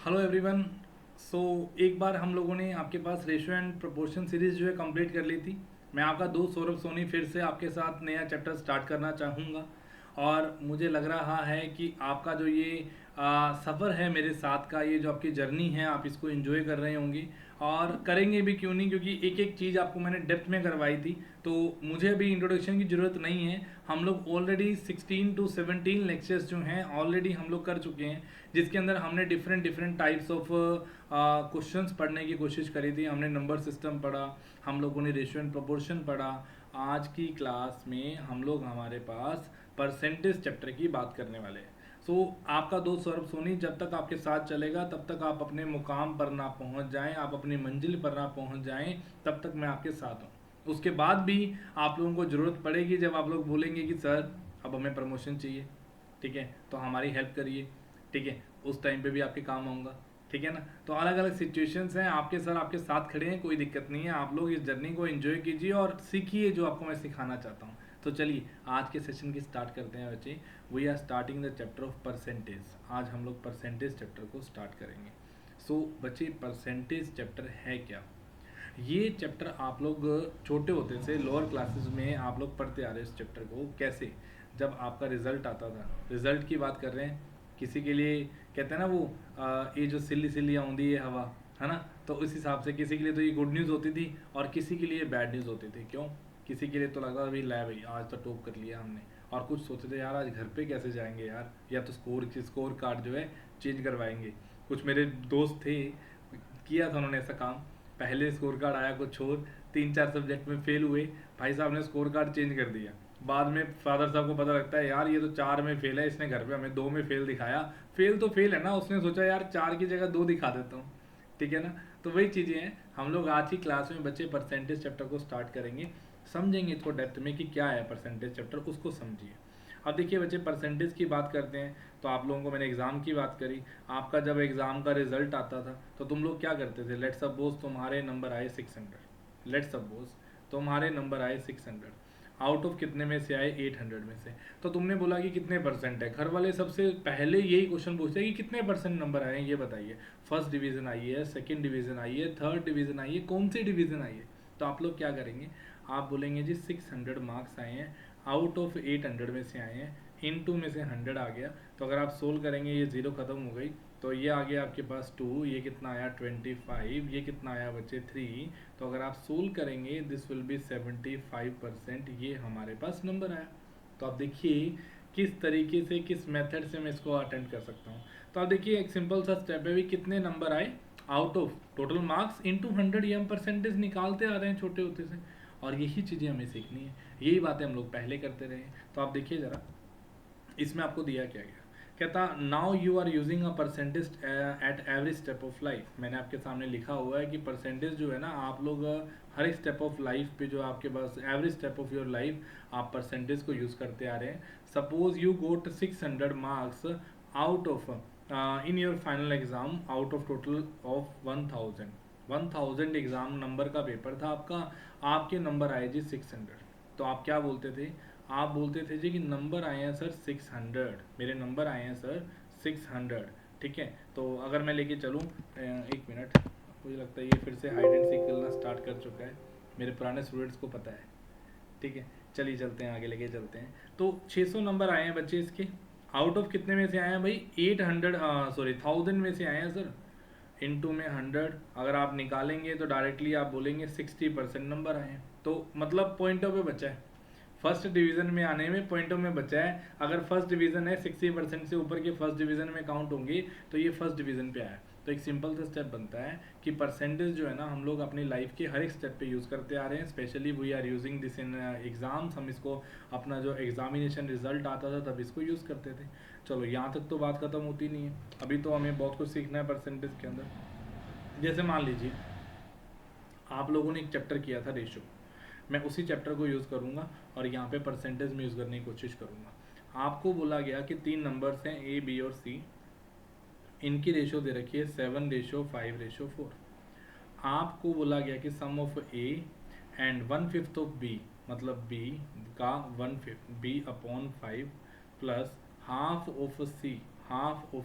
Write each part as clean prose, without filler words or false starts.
Hello everyone. सो एक बार हम लोगों ने आपके पास रेशियो एंड प्रोपोर्शन सीरीज जो है कंप्लीट कर ली थी। मैं आपका दोस्त सौरभ सोनी फिर से आपके साथ नया चैप्टर स्टार्ट करना चाहूँगा और मुझे लग रहा है कि आपका जो ये सफ़र है मेरे साथ का, ये जो आपकी जर्नी है, आप इसको एंजॉय कर रहे होंगे और करेंगे भी, क्यों नहीं, क्योंकि एक एक चीज़ आपको मैंने डेप्थ में करवाई थी। तो मुझे अभी इंट्रोडक्शन की ज़रूरत नहीं है। हम लोग ऑलरेडी 16 to 17 लेक्चर्स जो हैं ऑलरेडी हम लोग कर चुके हैं, जिसके अंदर हमने different different types of questions पढ़ने की कोशिश करी थी। हमने नंबर सिस्टम पढ़ा, हम लोगों ने रेशियो एंड प्रोपोर्शन पढ़ा। आज की क्लास में हम लोग हमारे पास परसेंटेज चैप्टर की बात करने वाले हैं। आपका दोस्त सौरभ सोनी जब तक आपके साथ चलेगा तब तक आप अपने मुकाम पर ना पहुंच जाएं, आप अपनी मंजिल पर ना पहुंच जाएं, तब तक मैं आपके साथ हूं। उसके बाद भी आप लोगों को ज़रूरत पड़ेगी जब आप लोग बोलेंगे कि सर अब हमें प्रमोशन चाहिए, ठीक है, तो हमारी हेल्प करिए, ठीक है, उस टाइम पे भी आपके काम आऊँगा, ठीक है ना। तो अलग अलग सिचुएशंस हैं, आपके सर आपके साथ खड़े हैं, कोई दिक्कत नहीं है। आप लोग इस जर्नी को एंजॉय कीजिए और सीखिए जो आपको मैं सिखाना चाहता हूँ। तो चलिए आज के सेशन की स्टार्ट करते हैं बच्चे। We are starting the chapter of percentage. आज हम लोग परसेंटेज चैप्टर को स्टार्ट करेंगे। बच्चे, परसेंटेज चैप्टर है क्या? ये चैप्टर आप लोग छोटे होते से लोअर क्लासेस में आप लोग पढ़ते आ रहे हैं इस चैप्टर को। कैसे? जब आपका रिजल्ट आता था, रिजल्ट की बात कर रहे हैं, किसी के लिए कहते हैं ना वो ये जो सिल्ली सिल्ली आउंदी है हवा, है ना, तो उस हिसाब से किसी के लिए तो ये गुड न्यूज़ होती थी और किसी के लिए बैड न्यूज़ होती थी। क्यों? किसी के लिए तो लगता था भाई लै भाई आज तो टॉप कर लिया हमने, और कुछ सोचते थे यार आज घर पे कैसे जाएंगे यार, या तो स्कोर कार्ड जो है चेंज करवाएंगे। कुछ मेरे दोस्त थे, किया था उन्होंने ऐसा काम। पहले स्कोर कार्ड आया कुछ और, 3-4 सब्जेक्ट में फेल हुए, भाई साहब ने स्कोर कार्ड चेंज कर दिया। बाद में फादर साहब को पता लगता है यार ये तो 4 में फेल है, इसने घर पे हमें 2 में फेल दिखाया। फेल तो फेल है ना, उसने सोचा यार 4 की जगह 2 दिखा देता हूँ, ठीक है ना। तो वही चीज़ें हैं। हम लोग आज की क्लास में बच्चे परसेंटेज चैप्टर को स्टार्ट करेंगे, समझेंगे इसको डेप्थ में कि क्या है परसेंटेज चैप्टर, उसको समझिए। अब देखिए बच्चे, परसेंटेज की बात करते हैं तो आप लोगों को मैंने एग्ज़ाम की बात करी। आपका जब एग्ज़ाम का रिजल्ट आता था तो तुम लोग क्या करते थे? लेट सपोज तुम्हारे नंबर आए 600, लेट सपोज तुम्हारे नंबर आए 600, आउट ऑफ कितने में से आए? 800 में से। तो तुमने बोला कि कितने परसेंट है। घर वाले सबसे पहले यही क्वेश्चन पूछते हैं कि कितने परसेंट नंबर आए हैं, ये बताइए। फर्स्ट डिवीज़न आई है, सेकेंड डिवीज़न आई है, थर्ड डिवीज़न आई है, कौन सी डिवीज़न आई है? तो आप लोग क्या करेंगे? आप बोलेंगे जी 600 मार्क्स आए हैं, आउट ऑफ 800 में से आए हैं, इन टू में से 100 आ गया। तो अगर आप सोल्व करेंगे ये जीरो खत्म हो गई, तो ये आ गया आपके पास 2, ये कितना आया 25, ये कितना आया बच्चे 3। तो अगर आप सोल्व करेंगे दिस विल बी 75%, ये हमारे पास नंबर आया। तो आप देखिए किस तरीके से, किस मेथड से मैं इसको अटेंड कर सकता हूँ। तो आप देखिए एक सिंपल सा स्टेप है भी, कितने नंबर आए out of total marks into 100, ये हम परसेंटेज निकालते आ रहे हैं छोटे होते से, और यही चीज़ें हमें सीखनी है, यही बातें हम लोग पहले करते रहे। तो आप देखिए ज़रा इसमें आपको दिया क्या गया। कहता now you are using a percentage at every step of life. मैंने आपके सामने लिखा हुआ है कि परसेंटेज जो है ना, आप लोग हर एक स्टेप ऑफ लाइफ पे, जो आपके पास every step of your life, आप परसेंटेज को यूज़ करते आ रहे हैं। Suppose you got 600 marks out of in your final exam, out of total of 1000 exam number का पेपर था आपका, आपके नंबर आए जी 600। तो आप क्या बोलते थे? आप बोलते थे जी कि नंबर आए हैं सर 600, मेरे नंबर आए हैं सर 600, ठीक है। तो अगर मैं लेके चलूँ, एक मिनट, मुझे लगता है ये फिर से हाइड एंड सीक खेलना स्टार्ट कर चुका है, मेरे पुराने स्टूडेंट्स को पता है, ठीक है। चलिए चलते हैं, आगे लेके चलते हैं। तो 600 नंबर आए हैं बच्चे इसके, आउट ऑफ कितने में से आए हैं भाई? 800, सॉरी 1000 में से आए हैं सर, इनटू में 100। अगर आप निकालेंगे तो डायरेक्टली आप बोलेंगे 60% नंबर आए हैं। तो मतलब पॉइंटों पे बचा है, फर्स्ट डिवीजन में आने में पॉइंटों में बचा है। अगर फर्स्ट डिवीजन है 60% से ऊपर के फर्स्ट डिवीजन में काउंट होंगे तो ये फर्स्ट डिवीजन पे आया। तो एक सिंपल सा स्टेप बनता है कि परसेंटेज जो है ना, हम लोग अपनी लाइफ के हर एक स्टेप पे यूज़ करते आ रहे हैं। Specially we are using this in exams. हम इसको अपना जो एग्जामिनेशन रिजल्ट आता था तब इसको यूज़ करते थे। चलो यहाँ तक तो बात खत्म होती नहीं है, अभी तो हमें बहुत कुछ सीखना है परसेंटेज के अंदर। जैसे मान लीजिए आप लोगों ने एक चैप्टर किया था रेशो, मैं उसी चैप्टर को यूज़ करूँगा और यहाँ पे परसेंटेज में यूज़ करने की कोशिश करूँगा। आपको बोला गया कि 3 नंबर्स हैं ए बी और सी, इनकी रेशो दे रखी है 7:5:4। आपको बोला गया कि sum of A and 1/5 of B, मतलब बी का 1/5 B upon 5 plus half of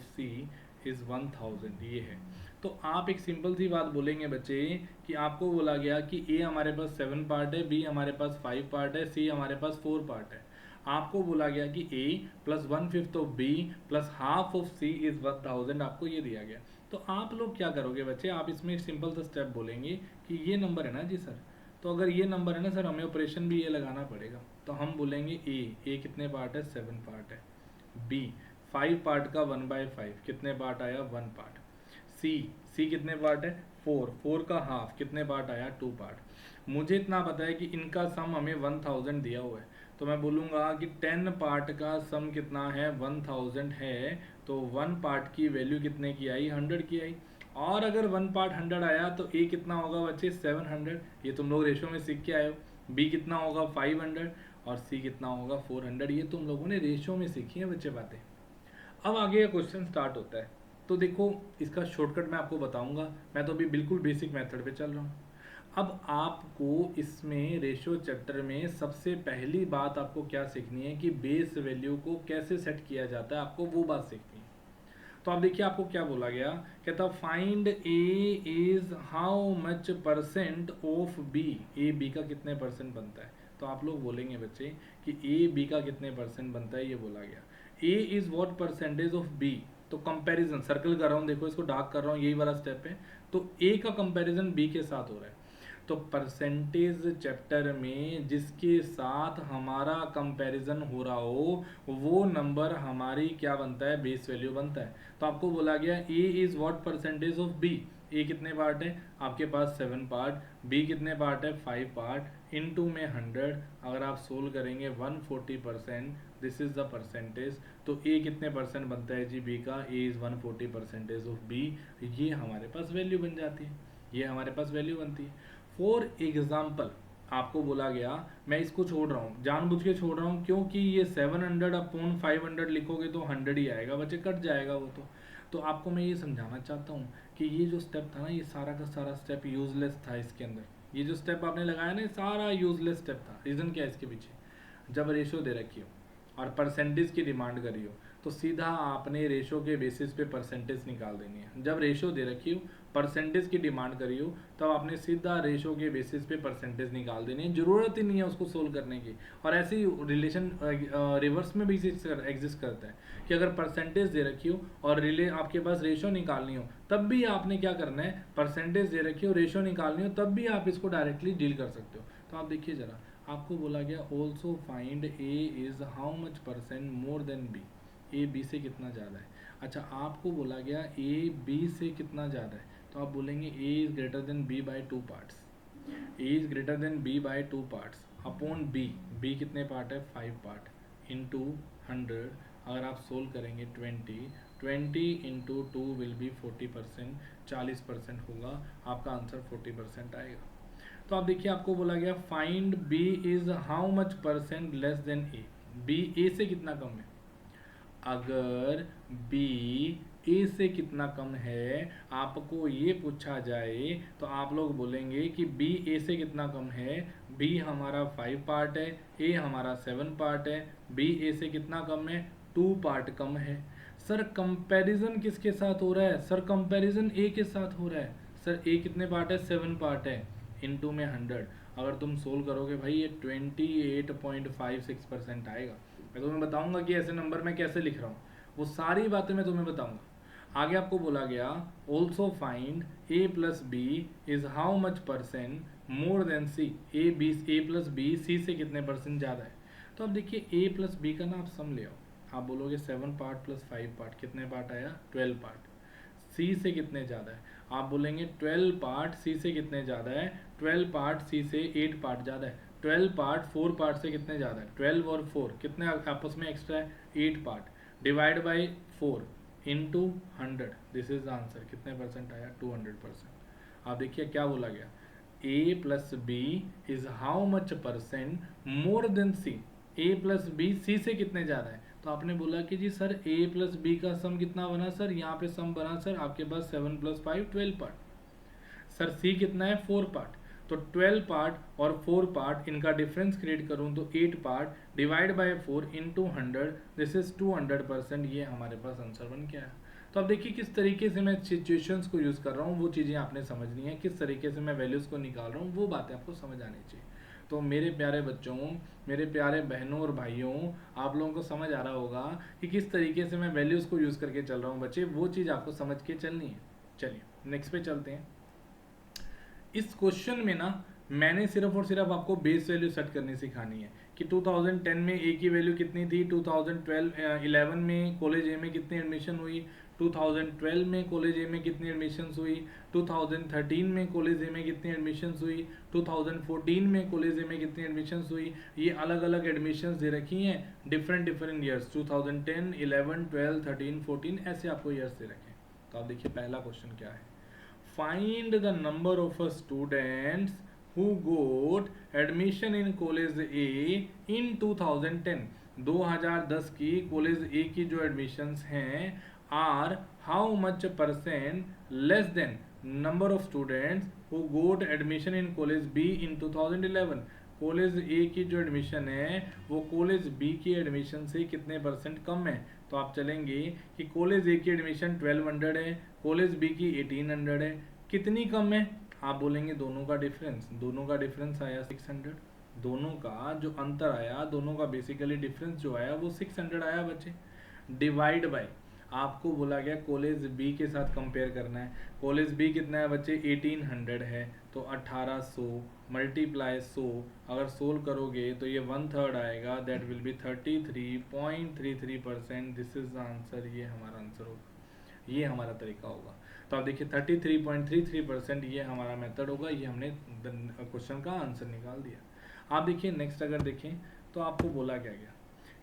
C is 1000, ये है। तो आप एक सिंपल सी बात बोलेंगे बच्चे कि आपको बोला गया कि ए हमारे पास 7 पार्ट है, बी हमारे पास 5 पार्ट है, सी हमारे पास 4 पार्ट है। आपको बोला गया कि A plus 1/5 of B plus half of C is 1000, आपको ये दिया गया। तो आप लोग क्या करोगे बच्चे, आप इसमें सिंपल सा स्टेप बोलेंगे कि ये नंबर है ना जी सर, तो अगर ये नंबर है ना सर, हमें ऑपरेशन भी ये लगाना पड़ेगा। तो हम बोलेंगे ए कितने पार्ट है, 7 पार्ट है। बी 5 पार्ट का 1/5 कितने पार्ट आया, 1 पार्ट। सी कितने पार्ट है, 4 का हाफ कितने पार्ट आया, 2 पार्ट। मुझे इतना पता है कि इनका सम हमें 1000 दिया हुआ है, तो मैं बोलूँगा कि 10 पार्ट का सम कितना है, 1000 है। तो 1 पार्ट की वैल्यू कितने की आई, 100 की आई। और अगर 1 पार्ट 100 आया तो ए कितना होगा बच्चे, 700। ये तुम लोग रेशो में सीख के आए हो। बी कितना होगा, 500। और सी कितना होगा, 400। ये तुम लोगों ने रेशो में सीखी है बच्चे बातें। अब आगे क्वेश्चन स्टार्ट होता है। तो देखो, इसका शॉर्टकट मैं आपको बताऊंगा। मैं तो अभी बिल्कुल बेसिक मेथड पे चल रहा हूँ। अब आपको इसमें रेशियो चैप्टर में सबसे पहली बात आपको क्या सीखनी है कि बेस वैल्यू को कैसे सेट किया जाता है, आपको वो बात सीखनी है। तो आप देखिए, आपको क्या बोला गया, कहता find A is how much percent of B. A B का कितने परसेंट बनता है। तो आप लोग बोलेंगे बच्चे कि ए बी का कितने परसेंट बनता है, ये बोला गया। A is what percentage of B. तो कंपैरिजन सर्कल कर रहा हूँ, देखो इसको डार्क कर रहा हूँ, यही वाला स्टेप है। तो ए का कंपैरिजन बी के साथ हो रहा है। तो परसेंटेज चैप्टर में जिसके साथ हमारा कंपैरिजन हो रहा हो वो नंबर हमारी क्या बनता है, बेस वैल्यू बनता है। तो आपको बोला गया A is what percentage of B. A कितने पार्ट है आपके पास, 7 पार्ट। बी कितने पार्ट है, 5 पार्ट। इनटू में 100, अगर आप सोल्व करेंगे 140%, दिस इज द परसेंटेज। तो ए कितने परसेंट बनता है जी बी का, ए इज 140% ऑफ बी। ये हमारे पास वैल्यू बन जाती है, ये हमारे पास वैल्यू बनती है। फॉर एग्जाम्पल आपको बोला गया, मैं इसको छोड़ रहा हूँ, जानबूझ के छोड़ रहा हूँ, क्योंकि ये 700 अपॉन 500 लिखोगे तो 100 ही आएगा बच्चे, कट जाएगा वो। तो आपको मैं ये समझाना चाहता हूँ कि ये जो स्टेप था ना, ये सारा का सारा स्टेप यूजलेस था इसके अंदर। ये जो स्टेप आपने लगाया ना, सारा यूजलेस स्टेप था। रीज़न क्या है इसके पीछे, जब रेशो दे रखी हो और परसेंटेज की डिमांड करी हो तो सीधा आपने रेशो के बेसिस पे परसेंटेज निकाल देनी है। जब रेशो दे रखी हो, परसेंटेज की डिमांड करी हो, तब आपने सीधा रेशो के बेसिस पे परसेंटेज निकाल देनी है। ज़रूरत ही नहीं है उसको सोल्व करने की। और ऐसे ही रिलेशन रिवर्स में भी एग्जिस्ट करता है कि अगर परसेंटेज दे रखी हो और आपके पास रेशो निकालनी हो, तब भी आपने क्या करना है, परसेंटेज दे रखी हो, रेशो निकालनी हो, तब भी आप इसको डायरेक्टली डील कर सकते हो। तो आप देखिए ज़रा, आपको बोला गया also find A is how much percent more than B. A B से कितना ज़्यादा है। अच्छा, आपको बोला गया ए बी से कितना ज़्यादा है, तो आप बोलेंगे A is greater than B by 2 parts. A is greater than B by 2 parts upon B. B कितने पार्ट है, 5 पार्ट। इंटू 100, अगर आप सोल्व करेंगे 20 इंटू 2 विल बी 40%, 40% होगा, आपका आंसर 40% आएगा। तो आप देखिए, आपको बोला गया find B is how much percent less than A. B A से कितना कम है। अगर बी ए से कितना कम है आपको ये पूछा जाए तो आप लोग बोलेंगे कि बी ए से कितना कम है। बी हमारा 5 पार्ट है, ए हमारा 7 पार्ट है। बी ए से कितना कम है, 2 पार्ट कम है। सर कंपैरिजन किसके साथ हो रहा है, सर कंपैरिजन ए के साथ हो रहा है। सर ए कितने पार्ट है, 7 पार्ट है। इनटू में 100, अगर तुम सोल्व करोगे भाई ये 28.56% आएगा। मैं तुम्हें बताऊंगा कि ऐसे नंबर मैं कैसे लिख रहा हूँ, वो सारी बातें मैं तुम्हें बताऊंगा। आगे आपको बोला गया also find A plus B is how much percent more than C. A plus B C से कितने परसेंट ज़्यादा है। तो अब देखिए ए प्लस बी का ना आप सम ले आओ, आप बोलोगे 7 पार्ट प्लस 5 पार्ट कितने पार्ट आया, 12 पार्ट। सी से कितने ज़्यादा है, आप बोलेंगे 12 पार्ट सी से कितने ज़्यादा है, 12 पार्ट सी से 8 पार्ट ज़्यादा है। 12 पार्ट 4 पार्ट से कितने ज़्यादा है, 12 और 4 कितने आपस में एक्स्ट्रा है, 8 part. Divide by 4 into 100, this is the answer. कितने परसेंट आया, 200%। आप देखिए क्या बोला गया, A plus B is how much percent more than C. A plus B C से कितने ज़्यादा है। तो आपने बोला कि जी सर ए प्लस बी का सम कितना बना, सर यहाँ पे सम बना सर आपके पास 7 + 5 12 पार्ट। सर सी कितना है, 4 पार्ट। तो 12 पार्ट और 4 पार्ट इनका डिफरेंस क्रिएट करूँ तो 8 part divide by 4 into 100, this is 200%। ये हमारे पास आंसर बन गया है। तो अब देखिए किस तरीके से मैं सिचुएशंस को यूज़ कर रहा हूँ, वो चीज़ें आपने समझनी है, किस तरीके से मैं वैल्यूज़ को निकाल रहा हूँ, वो बातें आपको समझ आनी चाहिए। तो मेरे प्यारे बच्चों, मेरे प्यारे बहनों और भाइयों, आप लोगों को समझ आ रहा होगा कि किस तरीके से मैं वैल्यूज़ को यूज़ करके चल रहा हूँ बच्चे, वो चीज़ आपको समझ के चलनी है। चलिए नेक्स्ट पे चलते हैं। इस क्वेश्चन में ना मैंने सिर्फ और सिर्फ आपको बेस वैल्यू सेट करनी सिखानी है कि 2010 में ए की वैल्यू कितनी थी, 2011 में कॉलेज ए में कितनी एडमिशन हुई, 2012 में कॉलेज ए में कितनी एडमिशन्स हुई, 2013 में कॉलेज ए में कितनी एडमिशन्स हुई, 2014 में कॉलेज ए में कितनी एडमिशन्स हुई। ये अलग अलग एडमिशन्स दे रखी हैं डिफरेंट डिफरेंट ईयर्स, 2010, 11, 12, 13, 14 ऐसे आपको ईयर्स दे रखे हैं। तो आप देखिए पहला क्वेश्चन क्या है, find the number of students who got admission in college A in 2010। 2010 की कॉलेज ए की जो एडमिशन्स हैं are how much percent less than number of students who got admission in college B in 2011। College A की जो admission है वो college B की admission से कितने परसेंट कम है। तो आप चलेंगे कि कॉलेज ए की एडमिशन 1200 है, कॉलेज बी की 1800 है, कितनी कम है। आप बोलेंगे दोनों का डिफरेंस, दोनों का डिफरेंस आया 600। दोनों का जो अंतर आया, दोनों का बेसिकली डिफरेंस जो आया वो 600 आया बच्चे। डिवाइड बाय, आपको बोला गया कॉलेज बी के साथ कंपेयर करना है। कॉलेज बी कितना है बच्चे, 1800 है, तो 1800 मल्टीप्लाई 100, अगर सोल्व करोगे तो ये 1/3 आएगा, that will B 33.33%। This is the answer, ये हमारा आंसर होगा, ये हमारा तरीका होगा। तो आप देखिए 33.33% ये हमारा मेथड होगा, ये हमने क्वेश्चन का आंसर निकाल दिया। आप देखिए नेक्स्ट अगर देखें तो आपको बोला क्या गया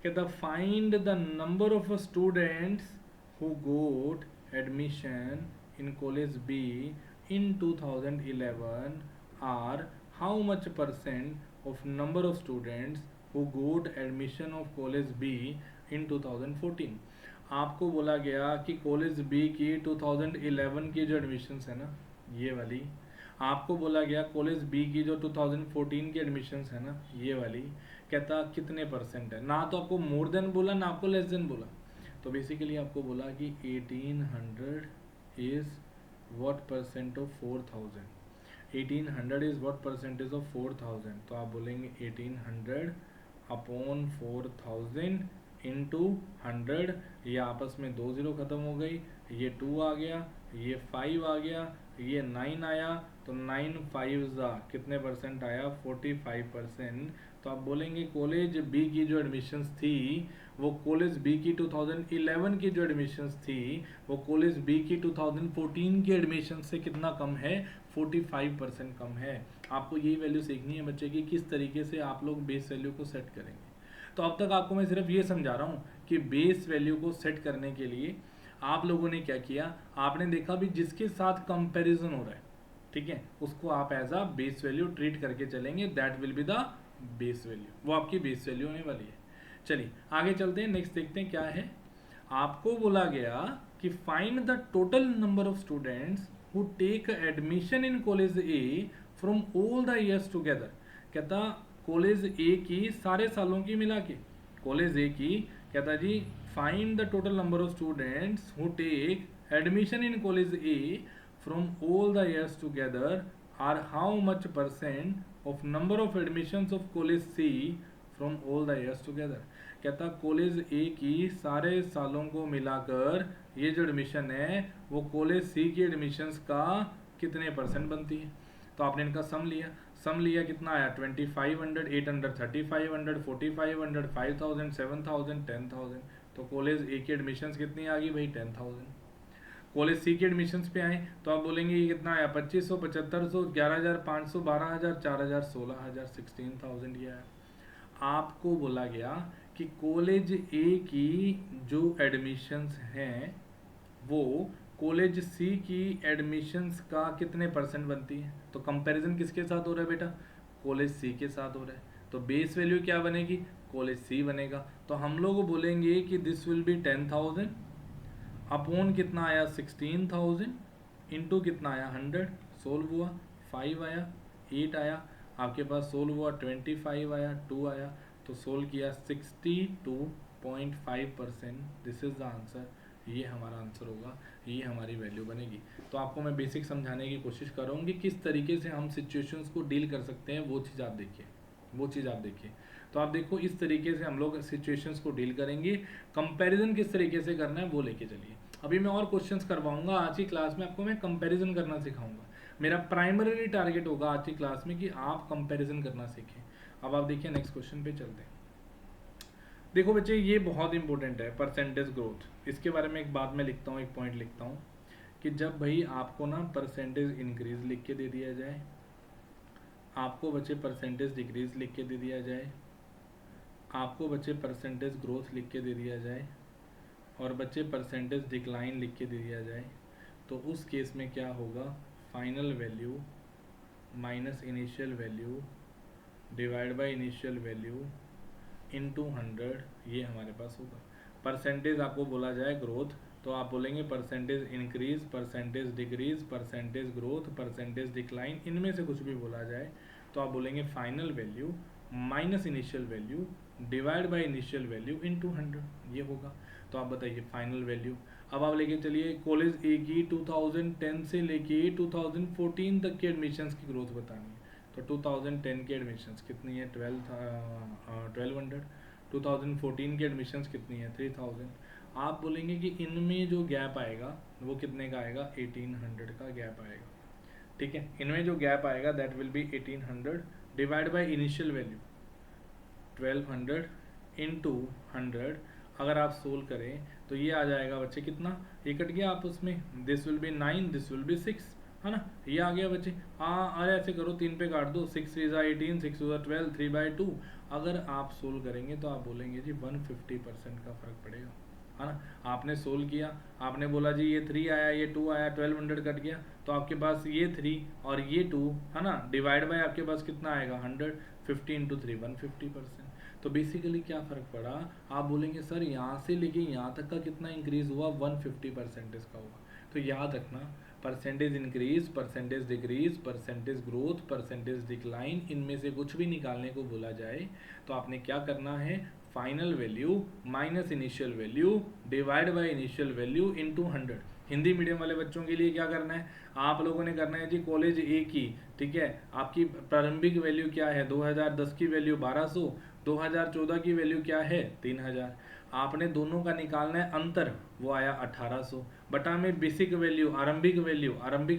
कि the find the number of students who got admission in college B in 2011 are how much percent of number of students who got admission of college B in 2014। आपको बोला गया कि कॉलेज बी की 2011 की जो एडमिशन्स है ना ये वाली, आपको बोला गया कॉलेज बी की जो 2014 की एडमिशन्स है ना ये वाली, कहता कितने परसेंट है। ना तो आपको मोर देन बोला ना आपको लेस देन बोला, तो बेसिकली आपको बोला कि 1800 is what percent of 4000। 1800 is what percentage of 4000। तो आप बोलेंगे 1800 अपॉन 4000 इंटू 100। ये आपस में 2 0 खत्म हो गई, ये 2 आ गया, ये 5 आ गया, ये 9 आया, तो 9 5 कितने परसेंट आया, 45%। तो आप बोलेंगे कॉलेज बी की जो एडमिशन्स थी वो कॉलेज बी की 2011 की जो एडमिशन्स थी वो कॉलेज बी की 2014 की एडमिशन से कितना कम है, 45% कम है। आपको यही वैल्यू सीखनी है बच्चे की, किस तरीके से आप लोग बेस वैल्यू को सेट करेंगे। तो अब तक आपको मैं सिर्फ ये समझा रहा हूँ कि बेस वैल्यू को सेट करने के लिए आप लोगों ने क्या किया, आपने देखा भी जिसके साथ कंपैरिजन हो रहा है, ठीक है, उसको आप as a base value treat करके चलेंगे, that will be the base value, वो आपकी बेस वैल्यू होने वाली है। चलिए आगे चलते हैं, नेक्स्ट देखते हैं क्या है। आपको बोला गया कि find the total number of students who take admission in college A from all the years together. कहता कॉलेज ए की सारे सालों की मिला के, कॉलेज ए की, कहता जी find the total number of students who take admission in college A from all the years together are how much percent of number of admissions of college C from all the years together. कहता college A की सारे सालों को मिलाकर ये जो admission है वो कॉलेज सी की एडमिशन्स का कितने परसेंट बनती है। तो आपने इनका सम लिया, सम लिया कितना आया 2500, 800, 3500, 4500, 5000, 7000, 10000। तो कॉलेज ए की एडमिशन्स कितनी आ गई भाई 10000। कॉलेज सी के एडमिशन्स पे आए तो आप बोलेंगे ये कितना आया 2500, 7500, 11500, 12000, 4000, 16000, 16000 ये आया। आपको बोला गया कि कॉलेज ए की जो एडमिशन्स हैं वो कॉलेज सी की एडमिशन्स का कितने परसेंट बनती है। तो कंपैरिजन किसके साथ हो रहा है बेटा, कॉलेज सी के साथ हो रहा है, तो बेस वैल्यू क्या बनेगी, कॉलेज सी बनेगा। तो हम लोग बोलेंगे कि दिस विल बी 10000 अपॉन कितना आया 16000 इंटू कितना आया 100, सोल्व हुआ 5 आया, 8 आया, आपके पास सोल्व हुआ 25 आया, 2 आया, तो सोल्व किया 62.5%। दिस इज द आंसर, ये हमारा आंसर होगा, ये हमारी वैल्यू बनेगी। तो आपको मैं बेसिक समझाने की कोशिश कर रहा हूँ कि किस तरीके से हम सिचुएशंस को डील कर सकते हैं, वो चीज़ आप देखिए। तो आप देखो इस तरीके से हम लोग सिचुएशंस को डील करेंगे। कंपैरिजन किस तरीके से करना है वो लेके चलिए। अभी मैं और क्वेश्चंस करवाऊंगा आज की क्लास में, आपको मैं कंपैरिजन करना सिखाऊंगा। मेरा प्राइमरी टारगेट होगा आज की क्लास में कि आप कंपैरिजन करना सीखें। अब आप देखिए नेक्स्ट क्वेश्चन पे चलते हैं। देखो बच्चे ये बहुत इंपॉर्टेंट है, परसेंटेज ग्रोथ। इसके बारे में एक बात मैं लिखता हूँ, एक पॉइंट लिखता हूँ कि जब भाई आपको ना परसेंटेज इंक्रीज लिख के दे दिया जाए, आपको बच्चे परसेंटेज डिक्रीज लिख के दे दिया जाए, आपको बच्चे परसेंटेज ग्रोथ लिख के दे दिया जाए, और बच्चे परसेंटेज डिक्लाइन लिख के दे दिया जाए, तो उस केस में क्या होगा, final value minus initial value divide by initial value into 100, ये हमारे पास होगा। परसेंटेज आपको बोला जाए ग्रोथ, तो आप बोलेंगे percentage increase, percentage decrease, percentage growth, percentage decline, इनमें से कुछ भी बोला जाए तो आप बोलेंगे final value minus initial value divide by initial value into 100, ये होगा। तो आप बताइए फाइनल वैल्यू। अब आप लेके चलिए कॉलेज ए की 2010 से लेके 2014 तक के एडमिशन्स की ग्रोथ बतानी है। तो 2010 के एडमिशन्स कितनी है, 1200। 2014 के एडमिशन्स कितनी है, 3000। आप बोलेंगे कि इनमें जो गैप आएगा वो कितने का आएगा, 1800 का गैप आएगा। ठीक है, इनमें जो गैप आएगा that will B 1800 divide by initial value 1200 into 100। अगर आप सोल्व करें तो ये आ जाएगा बच्चे कितना, ये कट गया आपस में, this will be 9, this will be 6, है ना, ये आ गया बच्चे। हाँ अरे ऐसे करो, 3 पे काट दो, 6 3 18, 6 12, 3/2। अगर आप सोल्व करेंगे तो आप बोलेंगे जी 150% का फर्क पड़ेगा, है ना। आपने सोल्व किया, आपने बोला जी ये 3 आया, ये 2 आया, 1200 कट गया, तो आपके पास ये 3 और ये 2, है ना, डिवाइड बाय आपके पास कितना आएगा 100, 50 इंटू 3 150%। तो बेसिकली क्या फ़र्क पड़ा, आप बोलेंगे सर यहाँ से लेके यहाँ तक का कितना इंक्रीज़ हुआ, 150% का हुआ। तो याद रखना, percentage increase, percentage decrease, percentage growth, percentage decline, इनमें से कुछ भी निकालने को बोला जाए तो आपने क्या करना है, final value minus initial value divide by initial value into 100। Hindi medium वाले बच्चों के लिए क्या करना है, आप लोगों ने करना है जी कॉलेज ए की, ठीक है, आपकी प्रारंभिक वैल्यू क्या है, 2010 की वैल्यू 1200, 2014 की वैल्यू क्या है 3000। आपने दोनों का निकालना है अंतर, वो आया 1800 बटा में बेसिक वैल्यू, आरंभिक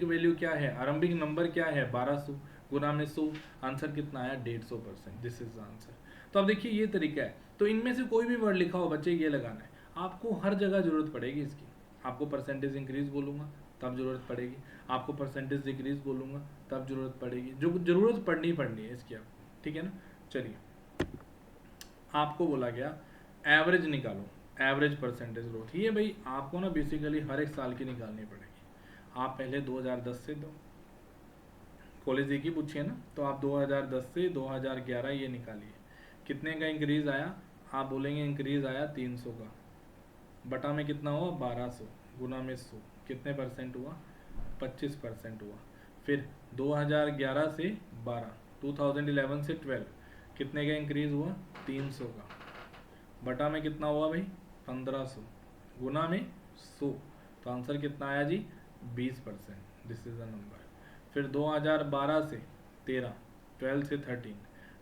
वैल्यू क्या है, आरंभिक नंबर क्या है 1200 गुना में 100, आंसर कितना आया 150%। This is answer. तो अब देखिए ये तरीका है। तो इनमें से कोई भी वर्ड लिखा हो बच्चे ये लगाना है, आपको हर जगह जरूरत पड़ेगी इसकी। आपको परसेंटेज इंक्रीज बोलूंगा तब जरूरत पड़ेगी, आपको परसेंटेज डिक्रीज बोलूंगा तब जरूरत पड़ेगी, जो जरूरत पड़नी है इसकी आपको, ठीक है ना। चलिए, आपको बोला गया एवरेज निकालो, एवरेज परसेंटेज ग्रोथ, ये भाई आपको ना बेसिकली हर एक साल की निकालनी पड़ेगी। आप पहले 2010 से दो, कॉलेज एक ही पूछिए ना, तो आप 2010 से 2011 ये निकालिए, कितने का इंक्रीज आया, आप बोलेंगे इंक्रीज आया 300 का, बटा में कितना हुआ 1200, गुना में 100, कितने परसेंट हुआ 25% हुआ। फिर 2011 से 12, 2011 से 12, कितने का इंक्रीज हुआ 300 का, बटा में कितना हुआ भाई 1500, गुना में 100, तो आंसर कितना आया जी 20%। This is the number. फिर 2012 से 13, 12 से 13,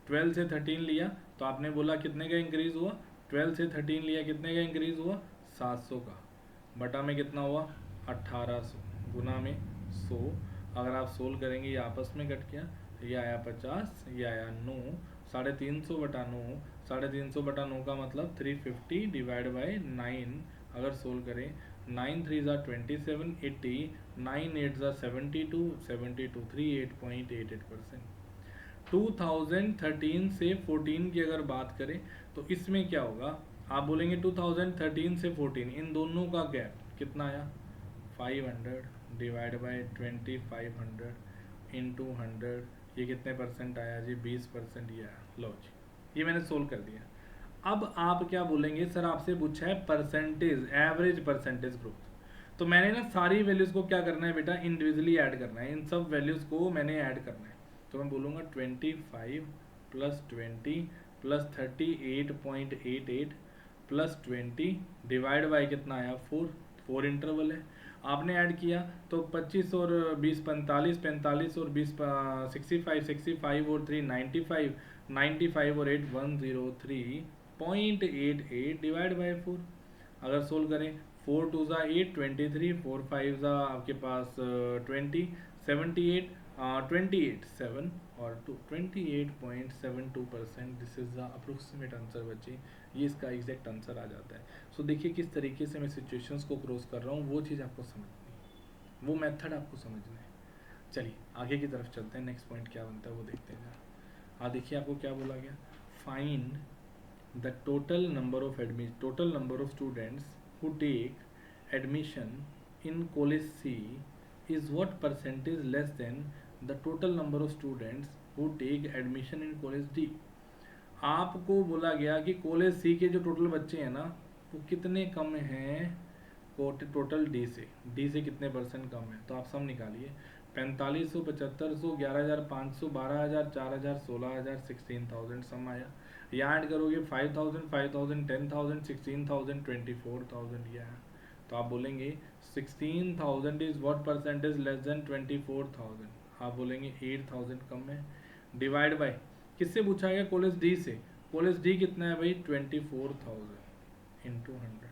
12 से 13 लिया तो आपने बोला कितने का इंक्रीज हुआ, 12 से 13 लिया कितने का इंक्रीज हुआ 700 का, बटा में कितना हुआ 1800, गुना में 100। अगर आप सोल्व करेंगे ये आपस में कट गया, ये आया 50, ये आया 9, 350 बटा 9, 350 बटा 9 का मतलब 350 डिवाइड बाई 9। अगर सोल्व करें 9 3 ज़ा 27, 80, 9 8 ज़ा 72, 72 38.88%। 2013 से 14 की अगर बात करें तो इसमें क्या होगा, आप बोलेंगे 2013 से 14 इन दोनों का गैप कितना आया 500 डिवाइड बाय 2500 इंटू 100, ये कितने परसेंट आया जी 20% ये आया। लो जी, ये मैंने सोल्व कर दिया। अब आप क्या बोलेंगे, सर आपसे पूछा है परसेंटेज, एवरेज परसेंटेज ग्रोथ, तो मैंने ना सारी वैल्यूज को क्या करना है बेटा, इंडिविजुअली ऐड करना है, इन सब वैल्यूज को मैंने ऐड करना है। तो मैं बोलूँगा 25 plus 20 plus 38.88 plus 20 divide by कितना आया 4, 4 इंटरवल है। आपने ऐड किया तो 25 और 20 45, 45 और 20 65, 65 और 3 95, 95 और 8 103.88 डिवाइड बाई 4। अगर सोल्व करें 4 टू ज़ा 8 23, 4 5 ज़ा आपके पास 20 78 7 और 28.72%। This is the approximate answer बच्चे, ये इसका एग्जैक्ट आंसर आ जाता है। सो देखिए किस तरीके से मैं सिचुएशंस को क्रॉस कर रहा हूँ, वो चीज़ आपको समझनी है, वो मेथड आपको समझना है। चलिए आगे की तरफ चलते हैं, नेक्स्ट पॉइंट क्या बनता है वो देखते हैं जरा। हाँ देखिए आपको क्या बोला गया, find the total number of students who take admission in college C is what percentage less than the total number of students who take admission in college D। आपको बोला गया कि कॉलेज सी के जो टोटल बच्चे हैं ना वो कितने कम हैं टोटल डी से कितने परसेंट कम है। तो आप सब निकालिए, 4500, 7500, 11500, 12000, 4000, 16000, 16000 सम आया। यहाँ ऐड करोगे 5000, 5000, 10000, 16000, 24000 ये आया। तो आप बोलेंगे 16000 is what percentage less than 24000। आप बोलेंगे 8000 कम है। डिवाइड बाय किससे पूछा गया, कॉलेज डी से। कॉलेज डी कितना है भाई 24000 इंटू 100।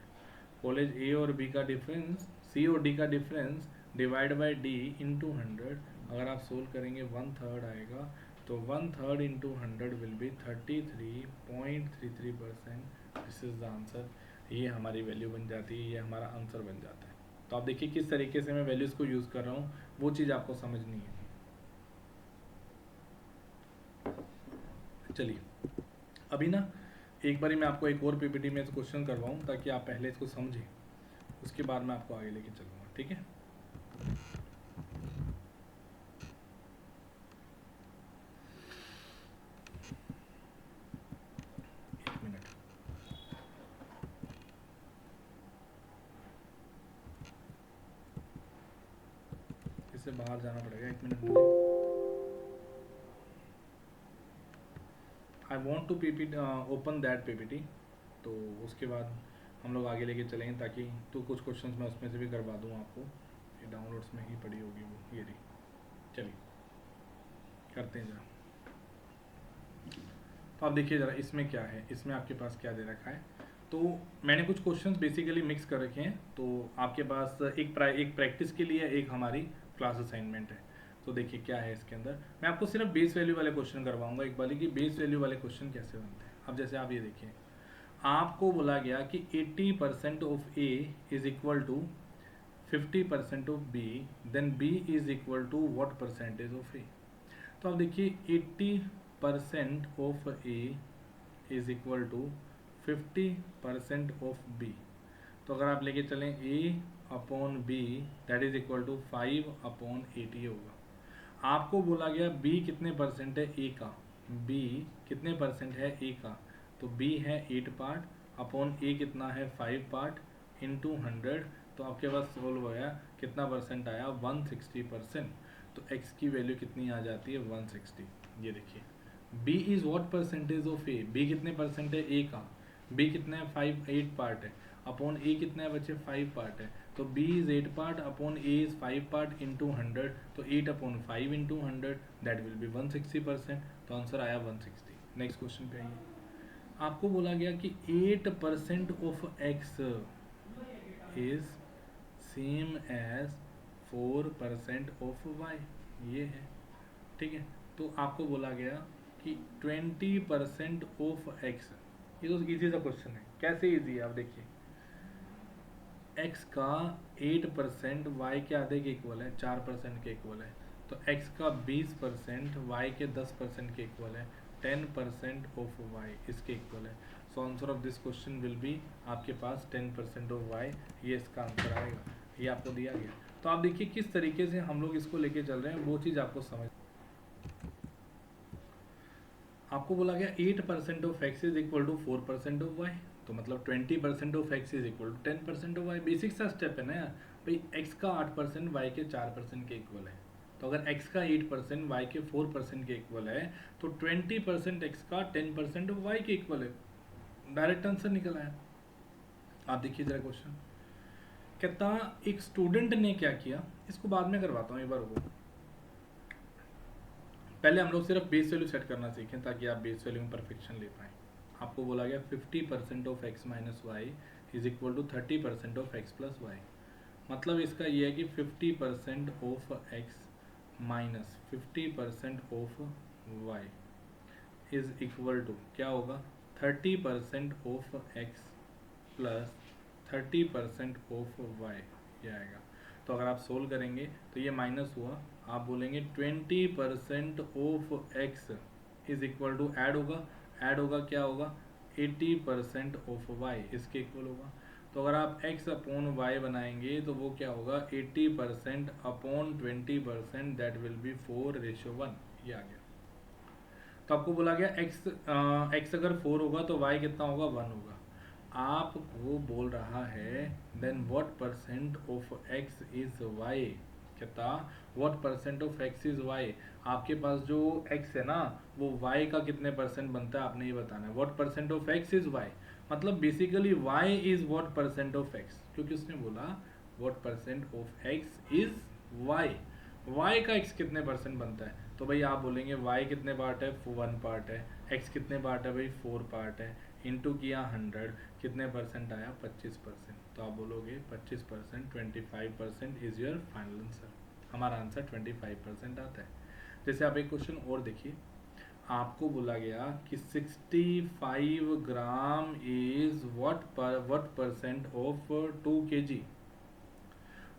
कॉलेज ए और बी का डिफरेंस, सी और डी का difference divide by D into 100। अगर आप सोल्व करेंगे 1/3 आएगा, तो 1/3 into 100 will be 33.33%। This is the answer. ये हमारी वैल्यू बन जाती है, ये हमारा आंसर बन जाता है। तो आप देखिए किस तरीके से मैं वैल्यूज़ को यूज़ कर रहा हूँ, वो चीज़ आपको समझनी है। चलिए अभी ना एक बारी मैं आपको एक और पीपीटी में क्वेश्चन करवाऊँ ताकि आप पहले इसको समझें, उसके बाद मैं आपको आगे लेके चलूँगा, ठीक है। एक मिनट, इससे बाहर जाना पड़ेगा, एक मिनट मुझे। I want to PPT open that PPT, तो उसके बाद हम लोग आगे लेके चलेंगे ताकि तो कुछ क्वेश्चंस मैं उसमें से भी करवा दूँ आपको। ये डाउनलोड्स में ही पड़ी होगी वो, ये रही। चलिए करते हैं जरा। तो आप देखिए ज़रा इसमें क्या है, इसमें आपके पास क्या दे रखा है। तो मैंने कुछ क्वेश्चंस बेसिकली मिक्स कर रखे हैं। तो आपके पास एक प्रैक्टिस के लिए एक हमारी क्लास असाइनमेंट है। तो देखिए क्या है इसके अंदर, मैं आपको सिर्फ बेस वैल्यू वाले क्वेश्चन करवाऊंगा एक बार कि बेस वैल्यू वाले क्वेश्चन कैसे बनते हैं। अब जैसे आप ये देखिए, आपको बोला गया कि 80% of A is equal to 50% of B, then B is equal to what percentage of A. तो आप देखिए 80% of A is equal to 50% of B. तो अगर आप लेके चलें a upon B that is equal to 5/80 होगा। आपको बोला गया b कितने परसेंट है a का, b कितने परसेंट है a का, तो b है 8 पार्ट अपॉन a कितना है 5 पार्ट इंटू 100। तो आपके पास सोल्व हो गया, कितना परसेंट आया 160%। तो x की वैल्यू कितनी आ जाती है 160। ये देखिए b is what percentage of a, b कितने परसेंट है a का, b कितना है 8 पार्ट है अपॉन a कितना है बच्चे 5 पार्ट है। तो b is 8 part upon a is 5 part into 100। तो 8/5 इंटू 100 दैट विल बी 160%। तो आंसर आया 160। नेक्स्ट क्वेश्चन पे आइए, आपको बोला गया कि 8% of x is same as 4% of y, ये है ठीक है। तो आपको बोला गया कि 20% ऑफ x, ये तो इजी सा क्वेश्चन है। कैसे इजी है आप देखिए, x का 8% y के आधे के इक्वल है, 4% के इक्वल है। तो x का 20% y के 10% के इक्वल है, 10% ऑफ y इसके इक्वल है। So answer of this question will B आपके पास 10% ऑफ y, ये इसका आंसर आएगा, ये आपको दिया गया। तो आप देखिए किस तरीके से हम लोग इसको लेके चल रहे हैं, वो चीज़ आपको समझ। आपको बोला गया 8% of x is equal to 4% of y, तो मतलब 20% of x is equal to 10% of y। Basic सा स्टेप है ना यार भाई, x का 8% y के 4% के इक्वल है। तो अगर x का 8% y के 4% के इक्वल है, तो 20% x का 10% ऑफ y के इक्वल है। डायरेक्ट आंसर निकल आया। आप देखिए जरा क्वेश्चन, कहता एक स्टूडेंट ने क्या किया, इसको बाद में करवाता हूँ एक बार को, पहले हम लोग सिर्फ बेस वैल्यू सेट करना सीखें ताकि आप बेस वैल्यू में परफेक्शन ले पाएँ। आपको बोला गया 50% of x minus y is equal to 30% of x plus y. मतलब इसका ये है कि 50% of x minus 50% of y is equal to क्या होगा, 30% of x plus 30% of y, ये आएगा। तो अगर आप सोल्व करेंगे तो ये माइनस हुआ, आप बोलेंगे 20% of x is equal to add होगा क्या होगा 80% ऑफ y, इसके इक्वल होगा। तो अगर आप x अपॉन y बनाएंगे तो वो क्या होगा 80% अपॉन 20%, दैट विल बी 4:1, ये आ गया। तो आपको बोला गया x अगर 4 होगा तो y कितना होगा 1 होगा। आपको बोल रहा है then what percent of x is y, कहता what percent of x is y। आपके पास जो x है ना वो y का कितने परसेंट बनता है आपने ये बताना है। What percent of x is y मतलब basically y is what percent of x, क्योंकि उसने बोला what percent of x is y, y का x कितने परसेंट बनता है। तो भाई आप बोलेंगे y कितने पार्ट है 1 पार्ट है, x कितने पार्ट है भाई 4 पार्ट है, इंटू किया 100 कितने परसेंट आया 25%। तो आप बोलोगे 25%, 25% इज योर फाइनल आंसर। हमारा आंसर 25% आता है। जैसे आप एक क्वेश्चन और देखिए, आपको बोला गया कि 65 gram is what percent of 2 kg।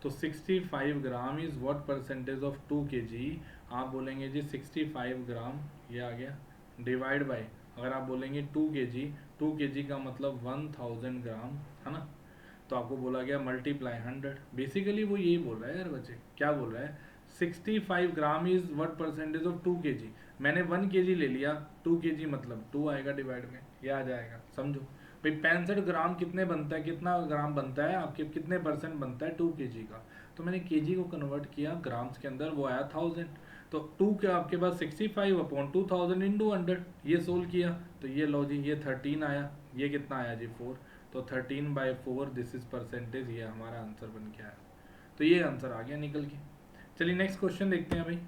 तो 65 gram is what percentage of 2 kg। आप बोलेंगे जी 65 ग्राम, ये आ गया, डिवाइड बाय, अगर आप बोलेंगे 2 kg, 2 kg का मतलब 1000 ग्राम है ना। तो आपको बोला गया मल्टीप्लाई 100। बेसिकली वो यही बोल रहा है यार बच्चे, क्या बोल रहा है 65 gram is what percentage of 2 kg। मैंने 1 kg ले लिया, 2 kg मतलब 2 आएगा डिवाइड में, ये आ जाएगा। समझो भाई 65 ग्राम कितने बनता है, कितना ग्राम बनता है आपके, कितने परसेंट बनता है 2 kg का। तो मैंने kg को कन्वर्ट किया ग्राम्स के अंदर, वो आया 1000। तो 2 के आपके पास 65 अपॉन 2000 इंटू 100, ये सोल्व किया तो ये लो जी, ये 13 आया, ये कितना आया जी 4। तो 13/4 दिस इज परसेंटेज, ये हमारा आंसर बन के आया। तो ये आंसर आ गया निकल के। चलिए नेक्स्ट क्वेश्चन देखते हैं भाई।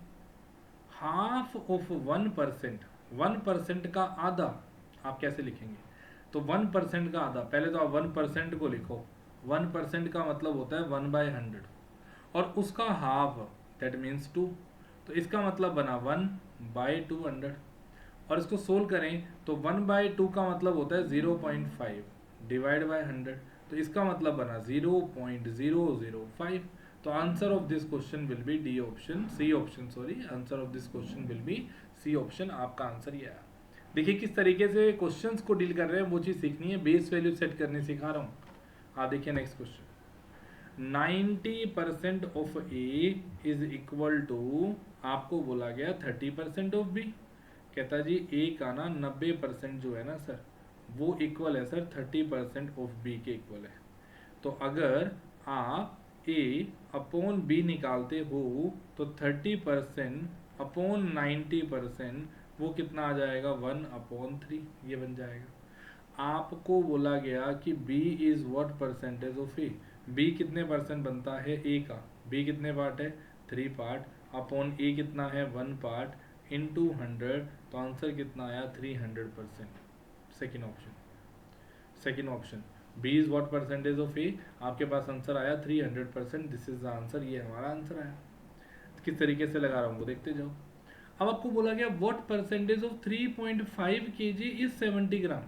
हाफ ऑफ 1%, 1% का आधा आप कैसे लिखेंगे। तो 1% का आधा, पहले तो आप 1% को लिखो, 1% का मतलब होता है 1/100, और उसका हाफ दैट मीन्स 2। तो इसका मतलब बना 1/200, और इसको सोल्व करें तो 1/2 का मतलब होता है 0.5 डिवाइड बाय 100। तो इसका मतलब बना 0.005। तो answer of this question will be D option, C option, sorry, answer of this question will be C option. आपका आंसर ये आया। देखिए किस तरीके से क्वेश्चंस को डील कर रहे हैं, वो चीज़ सीखनी है, बेस वैल्यू सेट करने सिखा रहा हूँ। आप देखिए next question, 90% of A is equal to, आपको बोला गया 30% ऑफ बी। कहता जी ए का ना 90% जो है ना सर वो इक्वल है सर 30% ऑफ बी के इक्वल है। तो अगर आप ए अपॉन बी निकालते हो तो 30% अपॉन 90% वो कितना आ जाएगा 1/3, ये बन जाएगा। आपको बोला गया कि b is what percentage of A, b कितने परसेंट बनता है a का, b कितने पार्ट है 3 पार्ट, अपॉन a कितना है 1 पार्ट इंटू 100। तो आंसर कितना आया 300%। Second option, second option b is what percentage of A, आपके पास आंसर आया 300%, दिस इज द आंसर, ये हमारा आंसर आया। किस तरीके से लगा रहा हूँ वो देखते जाओ। अब आपको बोला गया what percentage of 3.5 kg is 70 ग्राम।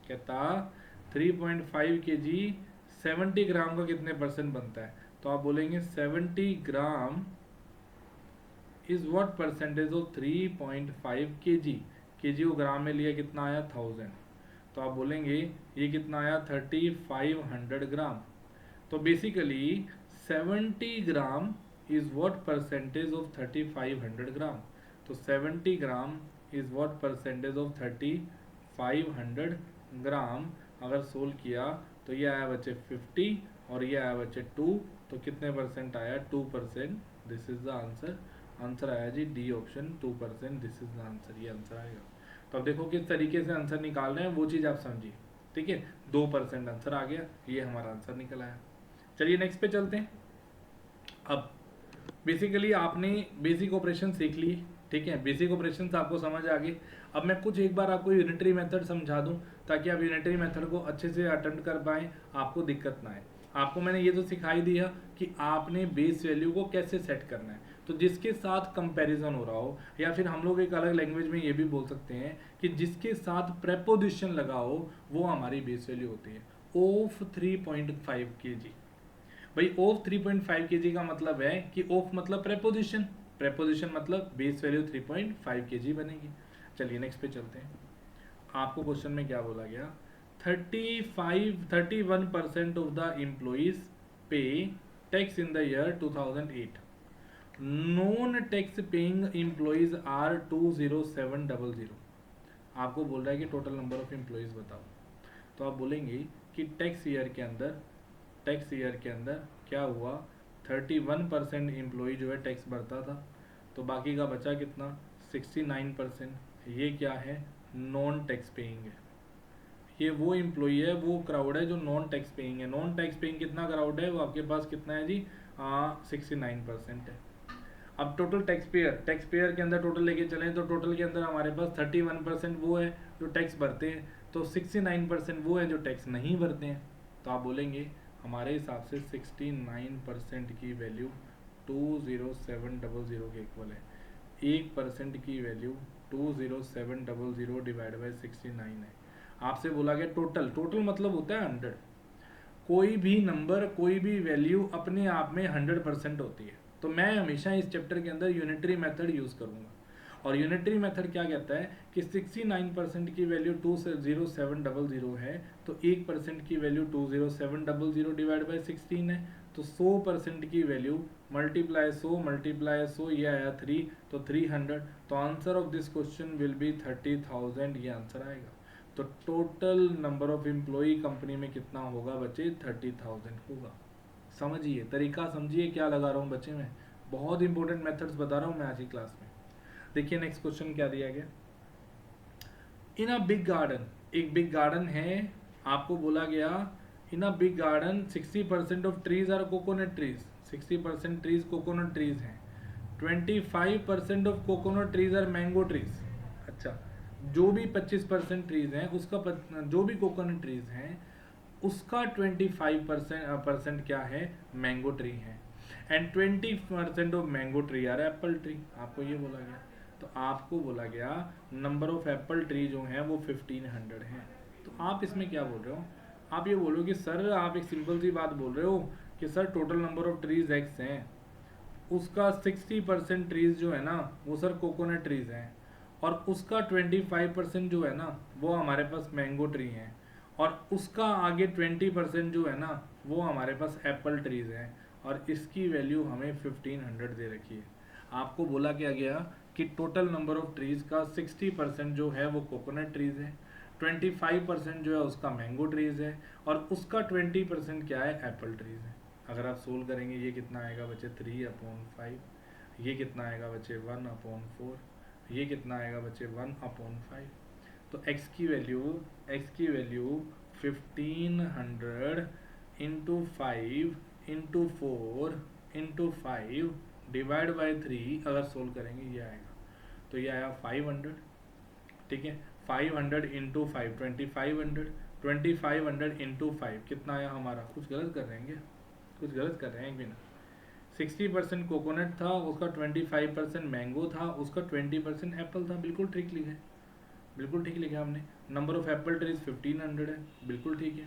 कहता 3.5 kg 70 ग्राम का कितने परसेंट बनता है। तो आप बोलेंगे 70 gram is what percentage of 3.5 kg, kg को ग्राम में लिया कितना आया 1000। तो आप बोलेंगे ये कितना आया 3500 ग्राम। तो basically 70 gram is what percentage of 3500 ग्राम। तो 70 gram is what percentage of 3500 ग्राम। अगर सोल्व किया तो ये आया बच्चे 50 और ये आया बच्चे 2, तो कितने परसेंट आया 2%, this is the answer. Answer आया जी D option 2%, this is the answer, ये आंसर आएगा। तो अब देखो किस तरीके से आंसर निकाल रहे हैं वो चीज़ आप समझिए, ठीक है। 2% आंसर आ गया, ये हमारा आंसर निकल आया। चलिए नेक्स्ट पे चलते हैं। अब बेसिकली आपने बेसिक ऑपरेशन सीख लिए, ठीक है, बेसिक ऑपरेशन आपको समझ आ गए। अब मैं कुछ एक बार आपको यूनिटरी मेथड समझा दूं ताकि आप यूनिटरी मेथड को अच्छे से अटेम्प्ट कर पाएँ, आपको दिक्कत ना आए। आपको मैंने ये तो सिखाई दिया कि आपने बेस वैल्यू को कैसे सेट करना है, तो जिसके साथ कंपैरिजन हो रहा हो, या फिर हम लोग एक अलग लैंग्वेज में ये भी बोल सकते हैं कि जिसके साथ प्रेपोजिशन लगा हो, वो हमारी बेस वैल्यू होती है। ऑफ 3.5 kg, भाई ऑफ 3.5 kg का मतलब है कि ऑफ मतलब प्रेपोजिशन, प्रेपोजिशन मतलब बेस वैल्यू 3.5 kg बनेगी। चलिए नेक्स्ट पे चलते हैं। आपको क्वेश्चन में क्या बोला गया, 31% of the employees pay tax in the year 2008, non tax paying employees are 20700। आपको बोल रहा है कि टोटल नंबर ऑफ एम्प्लॉइज बताओ, तो आप बोलेंगे कि टैक्स ईयर के अंदर क्या हुआ, 31% एम्प्लॉय जो है टैक्स भरता था, तो बाकी का बचा कितना, 69%। ये क्या है, नॉन टैक्स पेइंग है। ये वो एम्प्लॉई है, वो क्राउड है जो नॉन टैक्स पेइंग है। नॉन टैक्स पेइंग कितना क्राउड है, वो आपके पास कितना है जी, 69% है। अब टोटल टैक्स पेयर के अंदर टोटल लेके चलें तो टोटल के अंदर हमारे पास 31% वो है जो टैक्स भरते हैं, तो 69% वो है जो टैक्स नहीं भरते हैं। तो आप बोलेंगे हमारे हिसाब से 69% की वैल्यू 20700 के इक्वल है। 1% की वैल्यू 20700 डिवाइड बाई 69 है। आपसे बोला गया टोटल, टोटल मतलब होता है 100। कोई भी नंबर, कोई भी वैल्यू अपने आप में 100% होती है। तो मैं हमेशा इस चैप्टर के अंदर यूनिटरी मेथड यूज़ करूँगा। और यूनिटरी मेथड क्या कहता है कि 69% की वैल्यू 20700 है, तो 1% की वैल्यू 20700 डिवाइड बाई 16 है, तो 100% की वैल्यू मल्टीप्लाई 100 ये आया 3, तो 300। तो answer of this question will B 30,000, ये आंसर आएगा। तो total number of employee company में कितना होगा बच्चे, 30,000 होगा। समझिए, तरीका समझिए क्या लगा रहा हूँ बच्चे में, बहुत इंपॉर्टेंट मेथड्स बता रहा हूँ मैं आज की क्लास में। देखिए नेक्स्ट क्वेश्चन क्या दिया गया, इन अ बिग गार्डन, एक बिग गार्डन है, आपको बोला गया in a big garden 60% of trees are coconut trees, 60% trees coconut trees हैं, 25% of coconut trees are mango trees. अच्छा, जो भी 25% ट्रीज हैं उसका जो भी कोकोनट ट्रीज हैं उसका 25% क्या है, मैंगो ट्री है, and 20% of mango tree are apple tree. आपको ये बोला गया, तो आपको बोला गया नंबर ऑफ एप्पल ट्री जो हैं वो 1500 हैं। तो आप इसमें क्या बोल रहे हो, आप ये बोलो कि सर आप एक सिंपल सी बात बोल रहे हो कि sir total number of trees x हैं, उसका 60% ट्रीज जो है ना वो सर कोकोनट ट्रीज हैं, और उसका 25% जो है ना वो हमारे पास मैंगो ट्री हैं, और उसका आगे 20% जो है ना वो हमारे पास एप्पल ट्रीज हैं, और इसकी वैल्यू हमें 1500 दे रखी है। आपको बोला क्या गया कि टोटल नंबर ऑफ ट्रीज का 60% जो है वो कोकोनट ट्रीज है, 25% जो है उसका मैंगो ट्रीज है, और उसका 20% क्या है, एप्पल ट्रीज है। अगर आप सोल्व करेंगे ये कितना आएगा बच्चे, 3/5, ये कितना आएगा बच्चे 1/4, ये कितना आएगा बच्चे 1/5। तो x की value 1500 into 5 into 4 into 5 divide by 3 अगर सोल्व करेंगे ये आएगा, तो ये आया 500, ठीक है। 500 इंटू 5 2500, 2500 इंटू 5 कितना आया हमारा, कुछ गलत कर रहे हैं क्या, कुछ गलत कर रहे हैं एक बिना, 60% कोकोनट था, उसका 25% मैंगो था, उसका 20% एप्पल था, बिल्कुल ठीक लिखा है, बिल्कुल ठीक लिखा हमने। नंबर ऑफ एप्पल ट्रीज 1500 है, बिल्कुल ठीक है।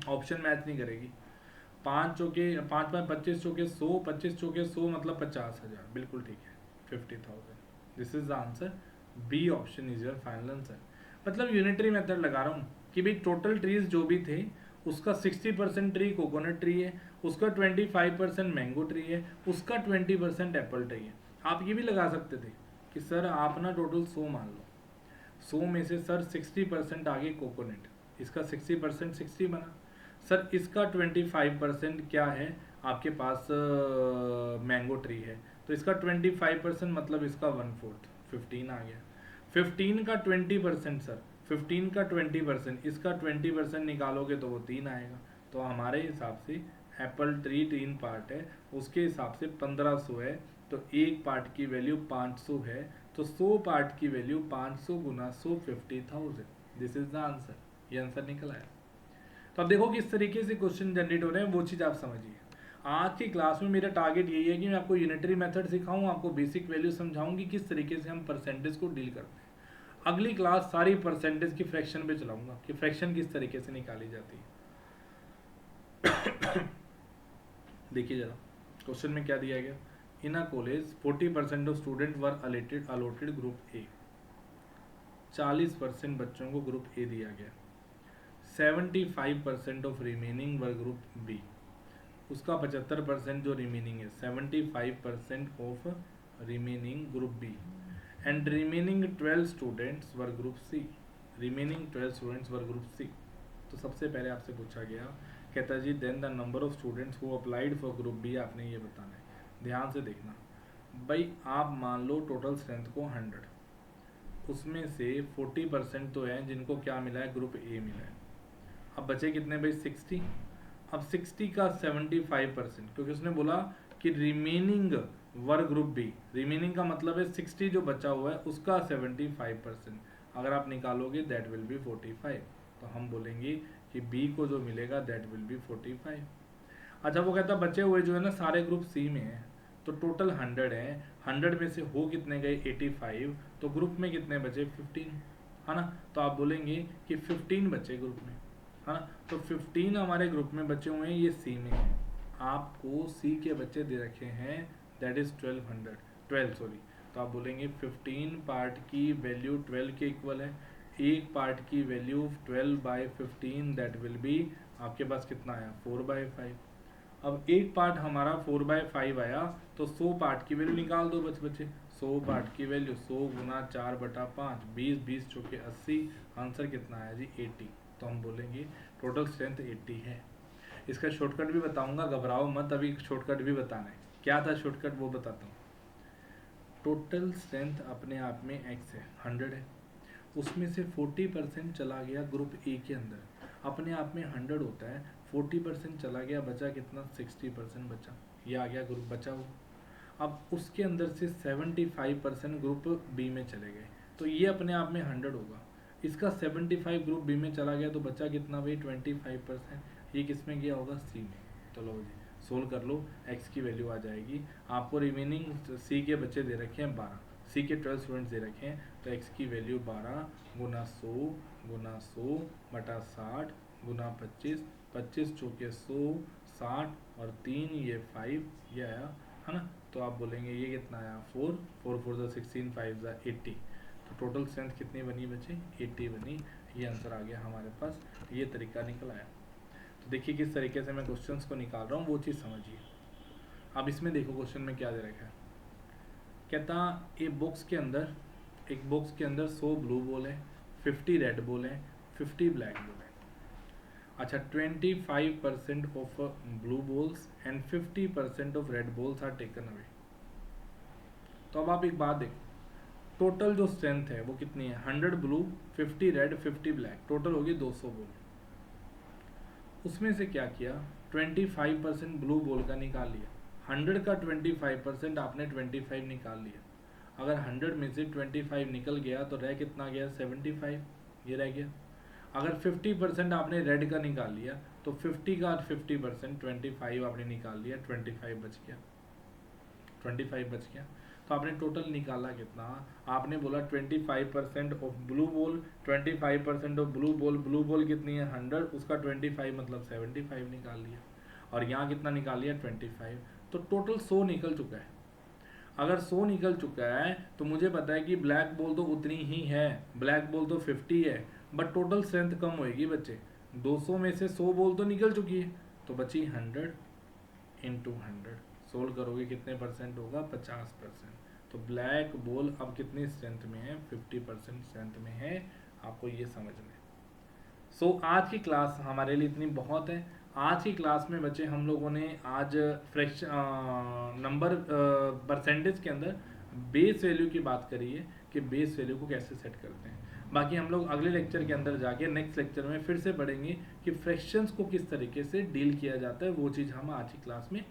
ऑप्शन मैच नहीं करेगी। 5 चौके 5 5 25 चौके 100, 25 चौके 100 मतलब 50,000, बिल्कुल ठीक है, 50,000। This is the answer, B option is your final answer. मतलब यूनिटरी मेथड लगा रहा हूँ कि भाई टोटल ट्रीज जो भी थे उसका 60% ट्री कोकोनट ट्री है, उसका 25% मैंगो ट्री है, उसका 20% एप्पल ट्री है। आप ये भी लगा सकते थे कि सर आप ना टोटल 100 मान लो, 100 में से सर 60% आगे कोकोनट, इसका 60% 60 बना, सर इसका 25% क्या है आपके पास मैंगो ट्री है, तो इसका 25% मतलब इसका 1/4 15 आ गया। 15 का 20% सर, 15 का 20%, इसका 20% निकालोगे तो वो 3 आएगा, तो हमारे हिसाब से एप्पल ट्री 3 पार्ट है, उसके हिसाब से 1500 है, तो एक पार्ट की वैल्यू 500 है, तो 100 पार्ट की value 500 Guna 100 50,000। This is the answer, ये आंसर निकल आया। तो अब देखो किस तरीके से क्वेश्चन जनरेट हो रहे हैं, वो चीज़ आप समझिए। आज की क्लास में मेरा टारगेट यही है कि मैं आपको यूनिटरी मेथड सिखाऊं, आपको बेसिक वैल्यू समझाऊं कि किस तरीके से हम परसेंटेज को डील करते हैं। अगली क्लास सारी परसेंटेज की फ्रैक्शन पे चलाऊंगा कि फ्रैक्शन किस तरीके से निकाली जाती है। देखिए जरा क्वेश्चन में क्या दिया गया। In a college 40% of student were allotted group A, 40% बच्चों को ग्रुप ए दिया गया। 75% of remaining were group B, उसका 75% जो रिमेनिंग है, 75% of remaining group B, and remaining 12 students were group C, remaining 12 students were group C. तो सबसे पहले आपसे पूछा गया, कहता जी then the number of students who applied for group B, आपने ये बताना है। ध्यान से देखना भाई, आप मान लो टोटल स्ट्रेंथ को 100, उसमें से 40% तो है जिनको क्या मिला है, ग्रुप ए मिला है। अब बचे कितने भाई, 60। अब 60 का 75%, क्योंकि उसने बोला कि remaining were group B, remaining का मतलब है 60 जो बचा हुआ है उसका 75%, अगर आप निकालोगे दैट विल बी 45। तो हम बोलेंगे कि बी को जो मिलेगा दैट विल बी 45। अच्छा वो कहता बचे हुए जो है ना सारे ग्रुप सी में है, तो टोटल 100 है, 100 में से हो कितने गए 85, तो ग्रुप में कितने बचे 15, है ना। तो आप बोलेंगे कि 15 बचे ग्रुप में, है ना। तो 15 हमारे ग्रुप में बचे हुए हैं, ये सी में है। आपको सी के बच्चे दे रखे हैं दैट इज 12 सॉरी। तो आप बोलेंगे 15 पार्ट की वैल्यू 12 के इक्वल है, एक पार्ट की वैल्यू 12/15 दैट विल बी, आपके पास कितना आया 4/5। अब एक पार्ट हमारा 4/5 आया, तो 100 पार्ट की वैल्यू निकाल दो बच्चे। 100 पार्ट की वैल्यू 100 गुना 4/5, 20 20 चौके 80, आंसर कितना आया जी 80। तो हम बोलेंगे टोटल स्ट्रेंथ 80 है। इसका शॉर्टकट भी बताऊंगा, घबराओ मत, अभी शॉर्टकट भी बताना है। क्या था शॉर्टकट वो बताता हूँ। टोटल स्ट्रेंथ अपने आप में x है, 100 है, उसमें से 40% चला गया ग्रुप ए के अंदर, अपने आप में 100 होता है, 40% चला गया, बचा कितना 60% बचा, ये आ गया ग्रुप बचा हुआ। अब उसके अंदर से 75% ग्रुप बी में चले गए, तो ये अपने आप में 100 होगा, इसका 75 ग्रुप बी में चला गया, तो बचा कितना भाई 25%, ये किस में गया होगा सी में। तो लो जी सोल्व कर लो, x की वैल्यू आ जाएगी। आपको रिमेनिंग सी के बच्चे दे रखे हैं 12, सी के 12 स्टूडेंट्स दे रखे हैं, तो x की वैल्यू 12 गुना 100 गुना 100 बटा 60 गुना 25, 25 चौके 100, 60 और 3 ये 5, ये आया, है ना। तो आप बोलेंगे ये कितना आया 4 4 4 16 5 80। तो टोटल स्ट्रेंथ कितनी बनी बच्चे 80 बनी, ये आंसर आ गया हमारे पास, ये तरीका निकल आया। तो देखिए किस तरीके से मैं क्वेश्चंस को निकाल रहा हूँ, वो चीज़ समझिए। अब इसमें देखो क्वेश्चन में क्या दे रखा है, कहता एक बॉक्स के अंदर 100 ब्लू बॉल है, 50 रेड बॉल है, 50 ब्लैक बॉल है। अच्छा 25% of blue balls and 50% of red balls are taken away. तो अब आप एक बात देखो, टोटल जो स्ट्रेंथ है वो कितनी है, 100 ब्लू, 50 रेड, 50 ब्लैक, टोटल होगी 200 बॉल। उसमें से क्या किया, 25% ब्लू बॉल का निकाल लिया, 100 का 25% आपने 25 निकाल लिया। अगर 100 में से 25 निकल गया तो रह कितना गया 75, ये रह गया। अगर 50% आपने रेड का निकाल लिया, तो 50 का 50% 25 आपने निकाल लिया, 25 बच गया, 25 बच गया। तो आपने टोटल निकाला कितना, आपने बोला 25% of blue ball, 25% of blue ball कितनी है 100, उसका 25 मतलब 75 निकाल लिया, और यहाँ कितना निकाल लिया 25, तो टोटल 100 निकल चुका है। अगर 100 निकल चुका है तो मुझे पता है कि ब्लैक बॉल तो उतनी ही है, ब्लैक बॉल तो 50 है, बट टोटल स्ट्रेंथ कम होएगी बच्चे, 200 में से 100 बॉल तो निकल चुकी है, तो बची 100 इंटू 100, सोल्व करोगे कितने परसेंट होगा 50%। तो ब्लैक बॉल अब कितनी स्ट्रेंथ में है 50% स्ट्रेंथ में है, आपको ये समझना है। सो आज की क्लास हमारे लिए इतनी बहुत है। आज की क्लास में बच्चे हम लोगों ने आज फ्रैक्शन नंबर परसेंटेज के अंदर बेस वैल्यू की बात करी है कि बेस वैल्यू को कैसे सेट करते हैं। बाकी हम लोग अगले लेक्चर के अंदर जाके नेक्स्ट लेक्चर में फिर से पढ़ेंगे कि फ्रैक्शंस को किस तरीके से डील किया जाता है। वो चीज़ हम आज की क्लास में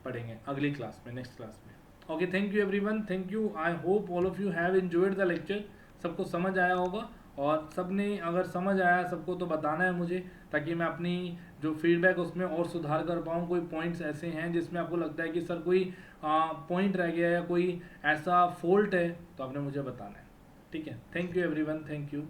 पढ़ेंगे, अगली क्लास में, नेक्स्ट क्लास में। Okay, thank you everyone, thank you. I hope all of you have enjoyed the lecture. सबको समझ आया होगा, और सबने अगर समझ आया सबको तो बताना है मुझे, ताकि मैं अपनी जो फीडबैक उसमें और सुधार कर पाऊँ। कोई पॉइंट्स ऐसे हैं जिसमें आपको लगता है कि सर कोई पॉइंट रह गया है, कोई ऐसा फॉल्ट है, तो आपने मुझे बताना है। ठीक है, thank you everyone, thank you.